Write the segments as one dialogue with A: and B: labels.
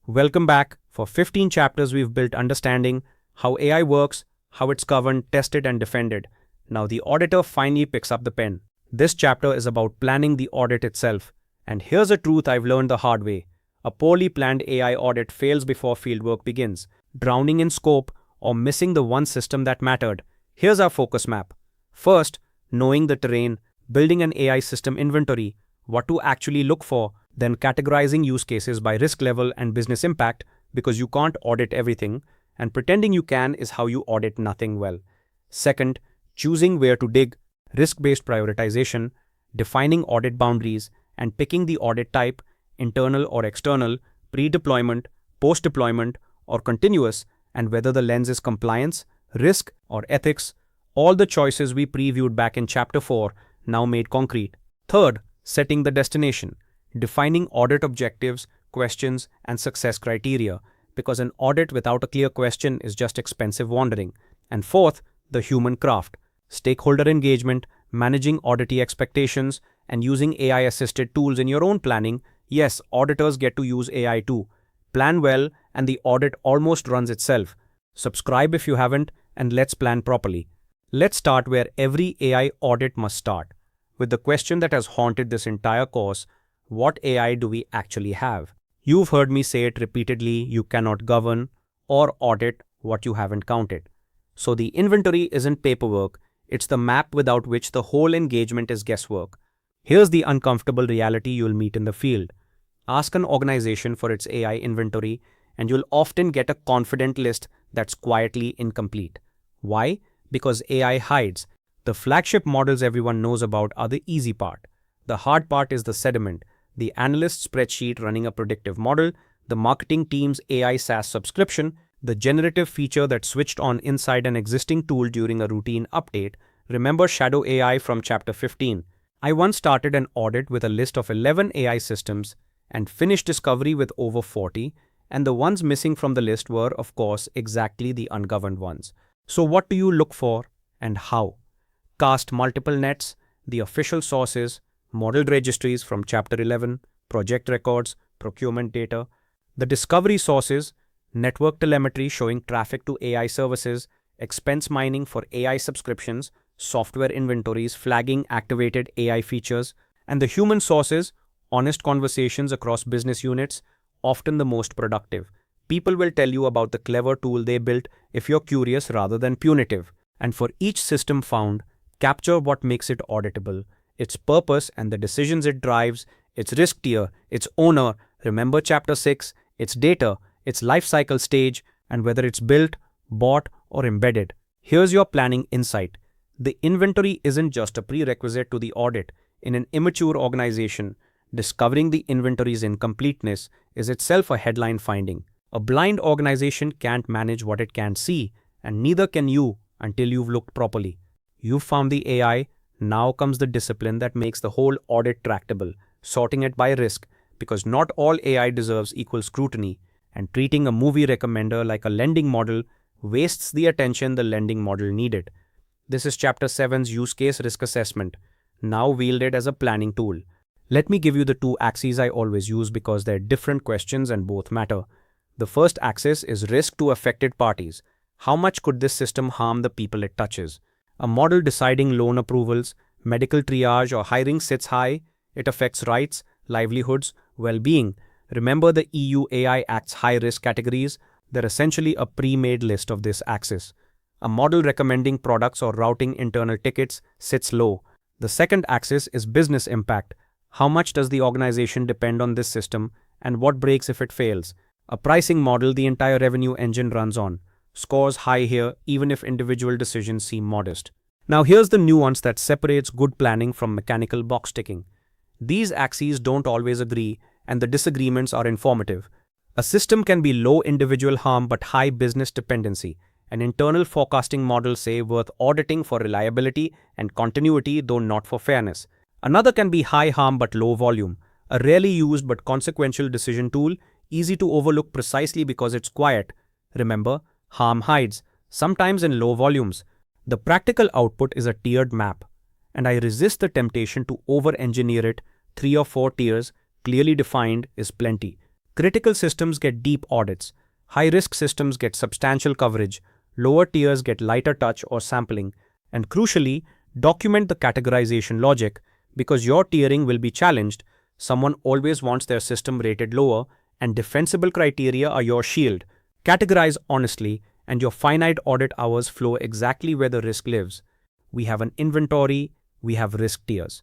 A: Welcome back. For 15 chapters, we've built understanding how AI works, how it's governed, tested, and defended. Now, the auditor finally picks up the pen. This chapter is about planning the audit itself. And here's a truth I've learned the hard way. A poorly planned AI audit fails before fieldwork begins, drowning in scope or missing the one system that mattered. Here's our focus map. First, knowing the terrain, building an AI system inventory, what to actually look for, then categorizing use cases by risk level and business impact, because you can't audit everything, and pretending you can is how you audit nothing well. Second, choosing where to dig, risk-based prioritization, defining audit boundaries, and picking the audit type, internal or external, pre-deployment, post-deployment, or continuous, and whether the lens is compliance, risk, or ethics. All the choices we previewed back in Chapter 4 now made concrete. Third, setting the destination, defining audit objectives, questions, and success criteria, because an audit without a clear question is just expensive wandering. And fourth, the human craft, stakeholder engagement, managing auditee expectations, and using AI-assisted tools in your own planning. Yes, auditors get to use AI too. Plan well, and the audit almost runs itself. Subscribe if you haven't, and let's plan properly. Let's start where every AI audit must start, with the question that has haunted this entire course: what AI do we actually have? You've heard me say it repeatedly: you cannot govern or audit what you haven't counted. So the inventory isn't paperwork, it's the map without which the whole engagement is guesswork. Here's the uncomfortable reality you'll meet in the field. Ask an organization for its AI inventory, and you'll often get a confident list that's quietly incomplete. Why? Because AI hides. The flagship models everyone knows about are the easy part. The hard part is the sediment, the analyst spreadsheet running a predictive model, the marketing team's AI SaaS subscription, the generative feature that switched on inside an existing tool during a routine update. Remember Shadow AI from Chapter 15? I once started an audit with a list of 11 AI systems and finished discovery with over 40, and the ones missing from the list were, of course, exactly the ungoverned ones. So what do you look for and how? Cast multiple nets, the official sources, modeled registries from Chapter 11, project records, procurement data, the discovery sources, network telemetry showing traffic to AI services, expense mining for AI subscriptions, software inventories flagging activated AI features, and the human sources, honest conversations across business units, often the most productive. People will tell you about the clever tool they built if you're curious rather than punitive. And for each system found, capture what makes it auditable, its purpose and the decisions it drives, its risk tier, its owner, remember Chapter 6, its data, its life cycle stage, and whether it's built, bought, or embedded. Here's your planning insight. The inventory isn't just a prerequisite to the audit. In an immature organization, discovering the inventory's incompleteness is itself a headline finding. A blind organization can't manage what it can't see, and neither can you until you've looked properly. You've found the AI, now comes the discipline that makes the whole audit tractable, sorting it by risk, because not all AI deserves equal scrutiny, and treating a movie recommender like a lending model wastes the attention the lending model needed. This is Chapter 7's use case risk assessment, now wielded as a planning tool. Let me give you the two axes I always use because they're different questions and both matter. The first axis is risk to affected parties. How much could this system harm the people it touches? A model deciding loan approvals, medical triage, or hiring sits high. It affects rights, livelihoods, well-being. Remember the EU AI Act's high-risk categories? They're essentially a pre-made list of this axis. A model recommending products or routing internal tickets sits low. The second axis is business impact. How much does the organization depend on this system, and what breaks if it fails? A pricing model the entire revenue engine runs on. Scores high here, even if individual decisions seem modest. Now here's the nuance that separates good planning from mechanical box ticking. These axes don't always agree, and the disagreements are informative. A system can be low individual harm but high business dependency. An internal forecasting model, say, worth auditing for reliability and continuity, though not for fairness. Another can be high harm but low volume. A rarely used but consequential decision tool, easy to overlook precisely because it's quiet. Remember, harm hides, sometimes in low volumes. The practical output is a tiered map, and I resist the temptation to over-engineer it. 3 or 4 tiers, clearly defined, is plenty. Critical systems get deep audits. High-risk systems get substantial coverage. Lower tiers get lighter touch or sampling. And crucially, document the categorization logic because your tiering will be challenged. Someone always wants their system rated lower, and defensible criteria are your shield. Categorize honestly, and your finite audit hours flow exactly where the risk lives. We have an inventory, we have risk tiers.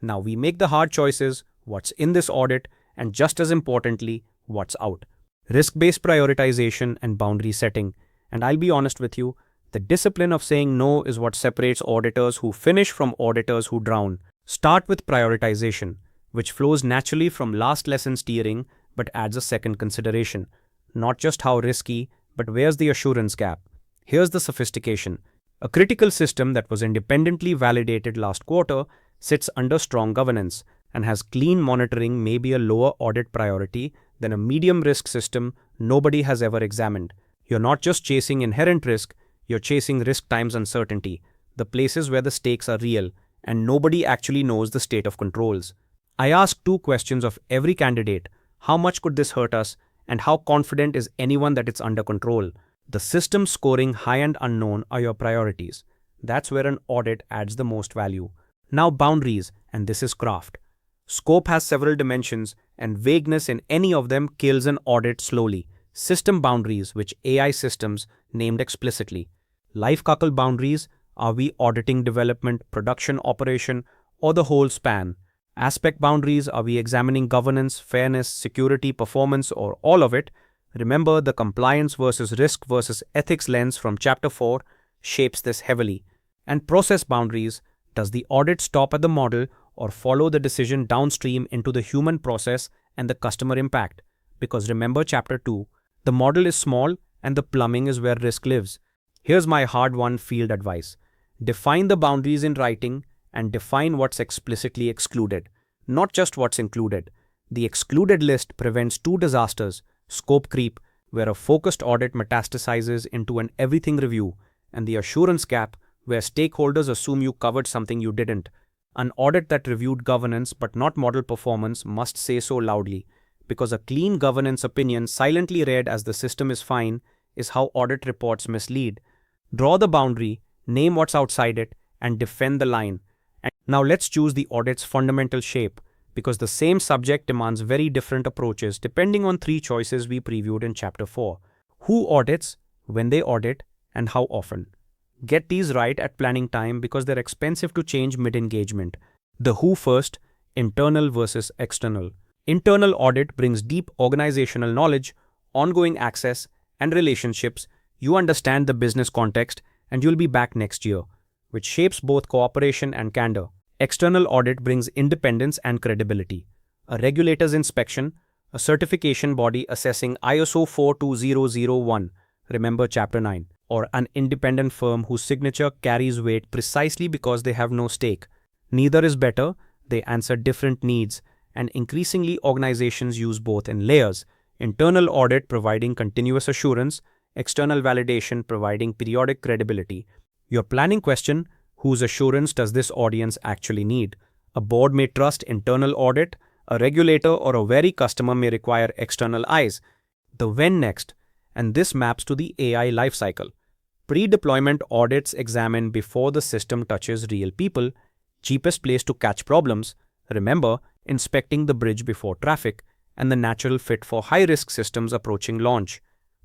A: Now we make the hard choices, what's in this audit, and just as importantly, what's out. Risk-based prioritization and boundary setting. And I'll be honest with you, the discipline of saying no is what separates auditors who finish from auditors who drown. Start with prioritization, which flows naturally from last lesson's tiering but adds a second consideration. Not just how risky, but where's the assurance gap? Here's the sophistication. A critical system that was independently validated last quarter sits under strong governance and has clean monitoring, may be a lower audit priority than a medium risk system nobody has ever examined. You're not just chasing inherent risk, you're chasing risk times uncertainty, the places where the stakes are real and nobody actually knows the state of controls. I ask two questions of every candidate: how much could this hurt us, and how confident is anyone that it's under control? The system scoring high and unknown are your priorities. That's where an audit adds the most value. Now boundaries, and this is craft. Scope has several dimensions, and vagueness in any of them kills an audit slowly. System boundaries, which AI systems named explicitly. Lifecycle boundaries, are we auditing development, production, operation, or the whole span? Aspect boundaries, are we examining governance, fairness, security, performance, or all of it? Remember, the compliance versus risk versus ethics lens from Chapter 4 shapes this heavily. And process boundaries, does the audit stop at the model or follow the decision downstream into the human process and the customer impact? Because remember Chapter 2, the model is small and the plumbing is where risk lives. Here's my hard-won field advice. Define the boundaries in writing and define what's explicitly excluded, not just what's included. The excluded list prevents two disasters: scope creep, where a focused audit metastasizes into an everything review, and the assurance gap, where stakeholders assume you covered something you didn't. An audit that reviewed governance but not model performance must say so loudly, because a clean governance opinion silently read as the system is fine is how audit reports mislead. Draw the boundary, name what's outside it, and defend the line. And now let's choose the audit's fundamental shape, because the same subject demands very different approaches depending on three choices we previewed in Chapter 4. Who audits, when they audit, and how often. Get these right at planning time because they're expensive to change mid-engagement. The who first, internal versus external. Internal audit brings deep organizational knowledge, ongoing access, and relationships. You understand the business context, and you'll be back next year, which shapes both cooperation and candor. External audit brings independence and credibility. A regulator's inspection, a certification body assessing ISO 42001, remember Chapter 9, or an independent firm whose signature carries weight precisely because they have no stake. Neither is better, they answer different needs, and increasingly organizations use both in layers: internal audit providing continuous assurance, external validation providing periodic credibility. Your planning question: whose assurance does this audience actually need? A board may trust internal audit, a regulator or a wary customer may require external eyes. The when next, and this maps to the AI lifecycle. Pre-deployment audits examine before the system touches real people. Cheapest place to catch problems. Remember, inspecting the bridge before traffic, and the natural fit for high-risk systems approaching launch.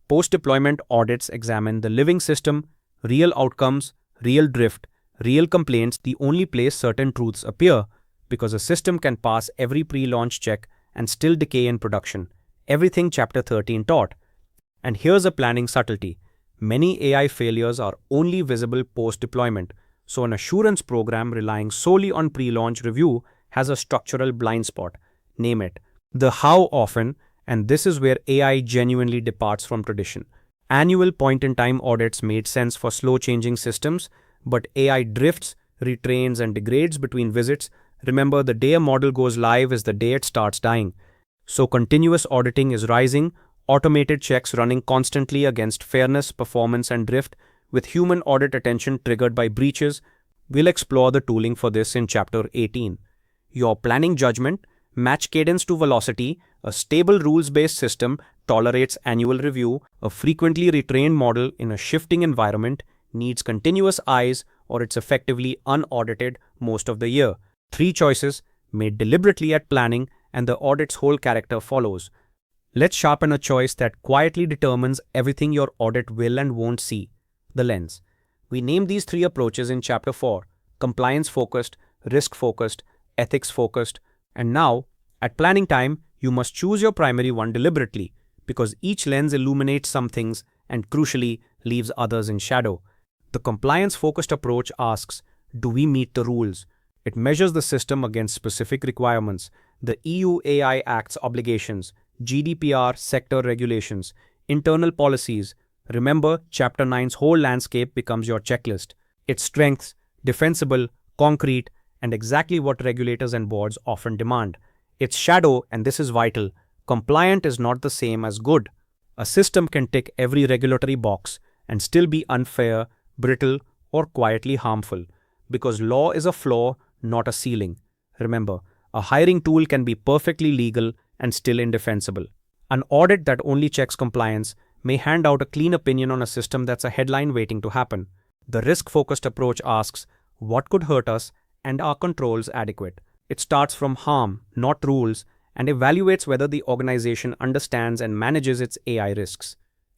A: Post-deployment audits examine the living system, real outcomes, real drift, real complaints, the only place certain truths appear, because a system can pass every pre-launch check and still decay in production. Everything Chapter 13 taught. And here's a planning subtlety. Many AI failures are only visible post-deployment, so an assurance program relying solely on pre-launch review has a structural blind spot. Name it. The how often, and this is where AI genuinely departs from tradition. Annual point-in-time audits made sense for slow-changing systems, but AI drifts, retrains, and degrades between visits. Remember, the day a model goes live is the day it starts dying. So continuous auditing is rising, automated checks running constantly against fairness, performance, and drift, with human audit attention triggered by breaches. We'll explore the tooling for this in Chapter 18. Your planning judgment, match cadence to velocity, a stable rules-based system tolerates annual review, a frequently retrained model in a shifting environment needs continuous eyes, or it's effectively unaudited most of the year. Three choices made deliberately at planning, and the audit's whole character follows. Let's sharpen a choice that quietly determines everything your audit will and won't see: the lens. We named these three approaches in Chapter 4: compliance-focused, risk-focused, ethics-focused, and now, at planning time, you must choose your primary one deliberately, because each lens illuminates some things and, crucially, leaves others in shadow. The compliance-focused approach asks, do we meet the rules? It measures the system against specific requirements: the EU AI Act's obligations, GDPR sector regulations, internal policies. Remember, Chapter 9's whole landscape becomes your checklist. Its strengths: defensible, concrete, and exactly what regulators and boards often demand. Its shadow, and this is vital: compliant is not the same as good. A system can tick every regulatory box and still be unfair, brittle, or quietly harmful, because law is a floor, not a ceiling. Remember, a hiring tool can be perfectly legal and still indefensible. An audit that only checks compliance may hand out a clean opinion on a system that's a headline waiting to happen. The risk-focused approach asks, what could hurt us, and are controls adequate? It starts from harm, not rules, and evaluates whether the organization understands and manages its AI risks.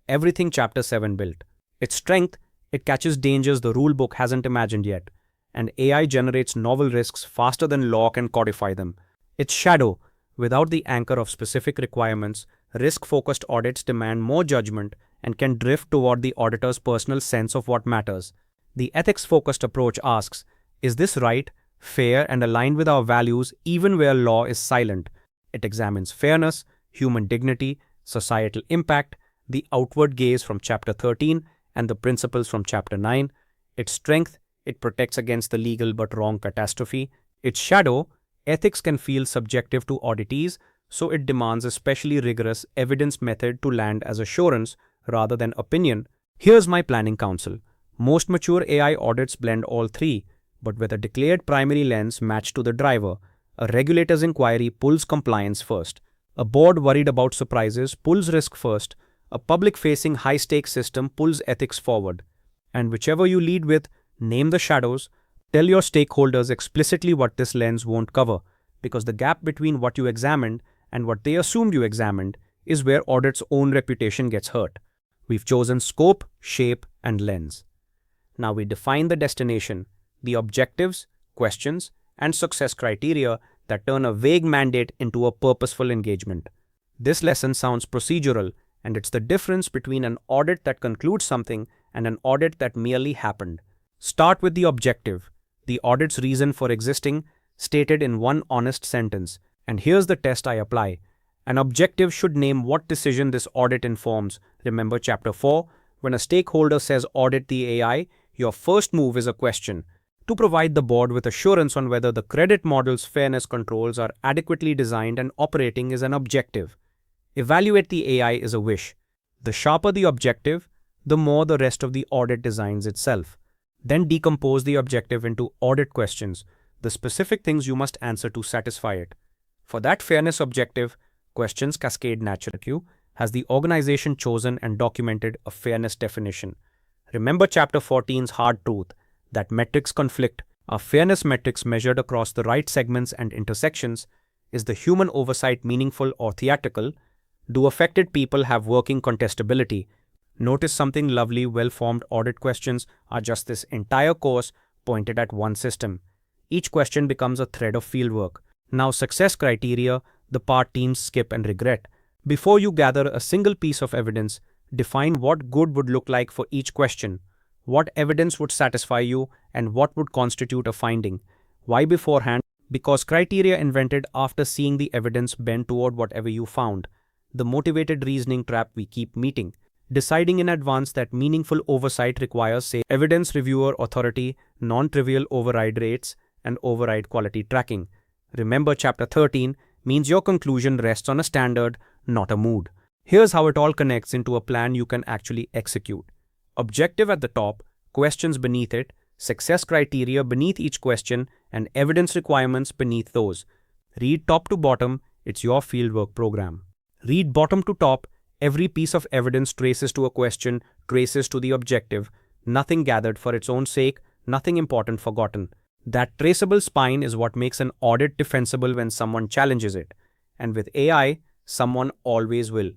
A: Everything Chapter 7 built. Its strength: it catches dangers the rulebook hasn't imagined yet, and AI generates novel risks faster than law can codify them. Its shadow: without the anchor of specific requirements, risk-focused audits demand more judgment and can drift toward the auditor's personal sense of what matters. The ethics-focused approach asks, is this right, fair, and aligned with our values even where law is silent? It examines fairness, human dignity, societal impact, the outward gaze from Chapter 13, and the principles from Chapter 9. Its strength: it protects against the legal but wrong catastrophe. Its shadow: ethics can feel subjective to auditees, so it demands a specially rigorous evidence method to land as assurance rather than opinion. Here's my planning counsel. Most mature AI audits blend all three, but with a declared primary lens matched to the driver. A regulator's inquiry pulls compliance first. A board worried about surprises pulls risk first. A public-facing high-stakes system pulls ethics forward. And whichever you lead with, name the shadows. Tell your stakeholders explicitly what this lens won't cover, because the gap between what you examined and what they assumed you examined is where audit's own reputation gets hurt. We've chosen scope, shape, and lens. Now we define the destination, the objectives, questions, and success criteria that turn a vague mandate into a purposeful engagement. This lesson sounds procedural, and it's the difference between an audit that concludes something and an audit that merely happened. Start with the objective, the audit's reason for existing, stated in one honest sentence. And here's the test I apply. An objective should name what decision this audit informs. Remember Chapter 4? When a stakeholder says audit the AI, your first move is a question: to provide the board with assurance on whether the credit model's fairness controls are adequately designed and operating is an objective. Evaluate the AI is a wish. The sharper the objective, the more the rest of the audit designs itself. Then decompose the objective into audit questions, the specific things you must answer to satisfy it. For that fairness objective, questions cascade naturally. Has the organization chosen and documented a fairness definition? Remember Chapter 14's hard truth, that metrics conflict. Are fairness metrics measured across the right segments and intersections? Is the human oversight meaningful or theatrical? Do affected people have working contestability? Notice something lovely: well-formed audit questions are just this entire course pointed at one system. Each question becomes a thread of fieldwork. Now success criteria, the part teams skip and regret. Before you gather a single piece of evidence, define what good would look like for each question. What evidence would satisfy you and what would constitute a finding? Why beforehand? Because criteria invented after seeing the evidence bend toward whatever you found. The motivated reasoning trap we keep meeting. Deciding in advance that meaningful oversight requires, say, evidence reviewer authority, non-trivial override rates, and override quality tracking. Remember Chapter 13 means your conclusion rests on a standard, not a mood. Here's how it all connects into a plan you can actually execute. Objective at the top, questions beneath it, success criteria beneath each question, and evidence requirements beneath those. Read top to bottom, it's your fieldwork program. Read bottom to top, every piece of evidence traces to a question, traces to the objective, nothing gathered for its own sake, nothing important forgotten. That traceable spine is what makes an audit defensible when someone challenges it. And with AI, someone always will.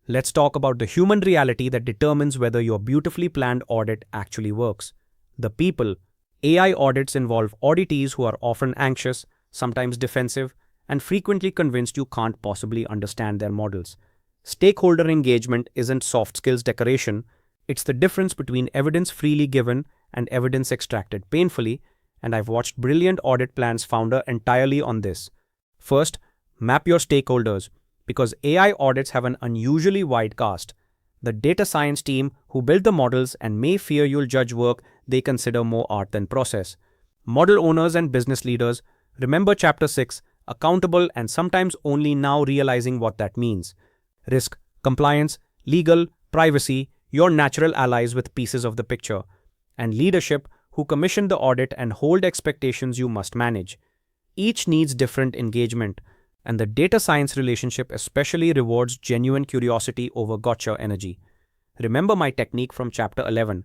A: Let's talk about the human reality that determines whether your beautifully planned audit actually works. The people. AI audits involve auditees who are often anxious, sometimes defensive, and frequently convinced you can't possibly understand their models. Stakeholder engagement isn't soft skills decoration, it's the difference between evidence freely given and evidence extracted painfully, and I've watched brilliant audit plans founder entirely on this. First, map your stakeholders, because AI audits have an unusually wide cast. The data science team who build the models and may fear you'll judge work they consider more art than process. Model owners and business leaders, remember Chapter 6, accountable and sometimes only now realizing what that means. Risk, compliance, legal, privacy, your natural allies with pieces of the picture. And leadership, who commission the audit and hold expectations you must manage. Each needs different engagement, and the data science relationship especially rewards genuine curiosity over gotcha energy. Remember my technique from Chapter 11.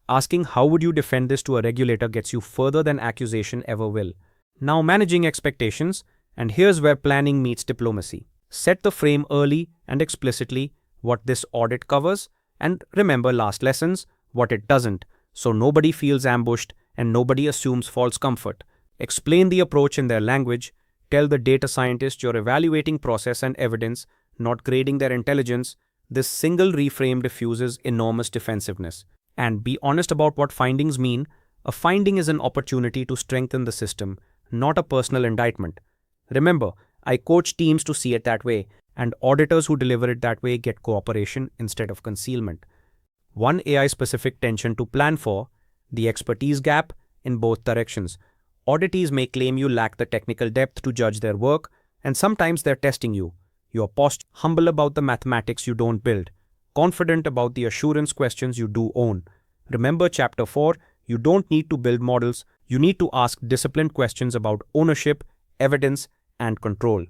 A: Asking how would you defend this to a regulator gets you further than accusation ever will. Now managing expectations, and here's where planning meets diplomacy. Set the frame early and explicitly what this audit covers, and remember last lessons, what it doesn't, so nobody feels ambushed and nobody assumes false comfort. Explain the approach in their language. Tell the data scientist you're evaluating process and evidence, not grading their intelligence. This single reframe diffuses enormous defensiveness. And be honest about what findings mean. A finding is an opportunity to strengthen the system, not a personal indictment. Remember, I coach teams to see it that way, and auditors who deliver it that way get cooperation instead of concealment. One AI-specific tension to plan for: the expertise gap in both directions. Auditees may claim you lack the technical depth to judge their work, and sometimes they're testing you. You're humble about the mathematics you don't build, confident about the assurance questions you do own. Remember Chapter 4, you don't need to build models, you need to ask disciplined questions about ownership, evidence, and control.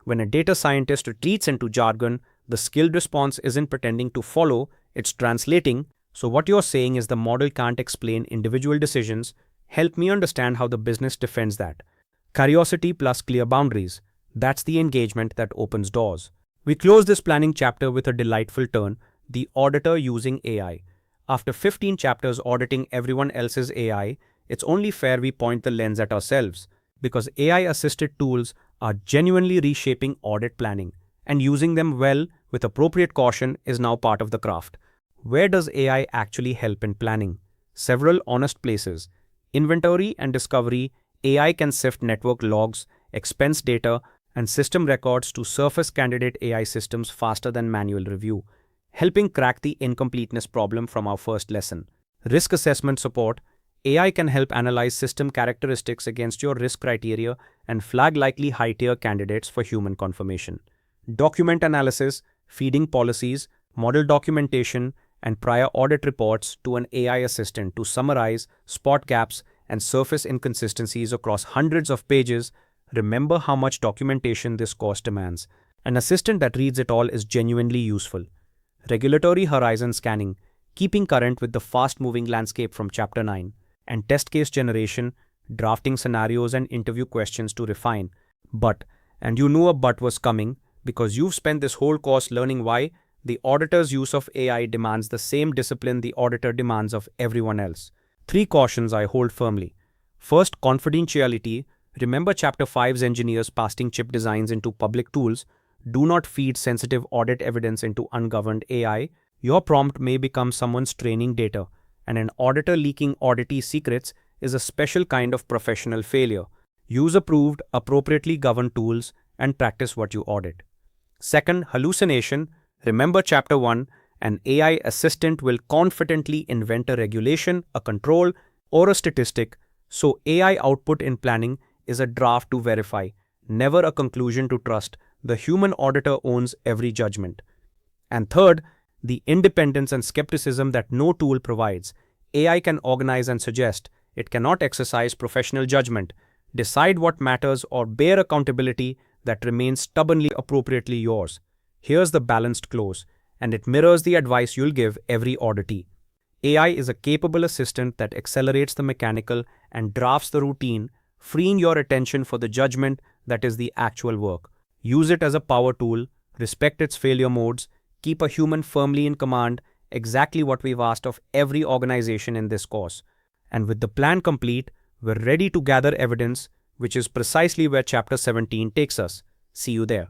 A: When a data scientist retreats into jargon, the skilled response isn't pretending to follow, it's translating. So what you're saying is the model can't explain individual decisions. Help me understand how the business defends that. Curiosity plus clear boundaries. That's the engagement that opens doors. We close this planning chapter with a delightful turn: the auditor using AI. After 15 chapters auditing everyone else's AI, it's only fair we point the lens at ourselves, because AI-assisted tools are genuinely reshaping audit planning, and using them well with appropriate caution is now part of the craft. Where does AI actually help in planning? Several honest places. Inventory and discovery. AI can sift network logs, expense data, and system records to surface candidate AI systems faster than manual review, helping crack the incompleteness problem from our first lesson. Risk assessment support. AI can help analyze system characteristics against your risk criteria and flag likely high-tier candidates for human confirmation. Document analysis, feeding policies, model documentation, and prior audit reports to an AI assistant to summarize, spot gaps, and surface inconsistencies across hundreds of pages. Remember how much documentation this course demands. An assistant that reads it all is genuinely useful. Regulatory horizon scanning, keeping current with the fast-moving landscape from Chapter 9, and test case generation, drafting scenarios and interview questions to refine. But, and you knew a but was coming, because you've spent this whole course learning why, the auditor's use of AI demands the same discipline the auditor demands of everyone else. 3 cautions I hold firmly. First, confidentiality. Remember Chapter 5's engineers pasting chip designs into public tools. Do not feed sensitive audit evidence into ungoverned AI. Your prompt may become someone's training data, and an auditor leaking auditee secrets is a special kind of professional failure. Use approved, appropriately governed tools and practice what you audit. Second, hallucination. Remember Chapter 1, an AI assistant will confidently invent a regulation, a control, or a statistic, so AI output in planning is a draft to verify, never a conclusion to trust. The human auditor owns every judgment. And third, the independence and skepticism that no tool provides. AI can organize and suggest. It cannot exercise professional judgment. decide what matters, or bear accountability that remains stubbornly appropriately yours. Here's the balanced close, and it mirrors the advice you'll give every auditee. AI is a capable assistant that accelerates the mechanical and drafts the routine, freeing your attention for the judgment that is the actual work. Use it as a power tool, respect its failure modes, keep a human firmly in command, exactly what we've asked of every organization in this course. And with the plan complete, we're ready to gather evidence, which is precisely where Chapter 17 takes us. See you there.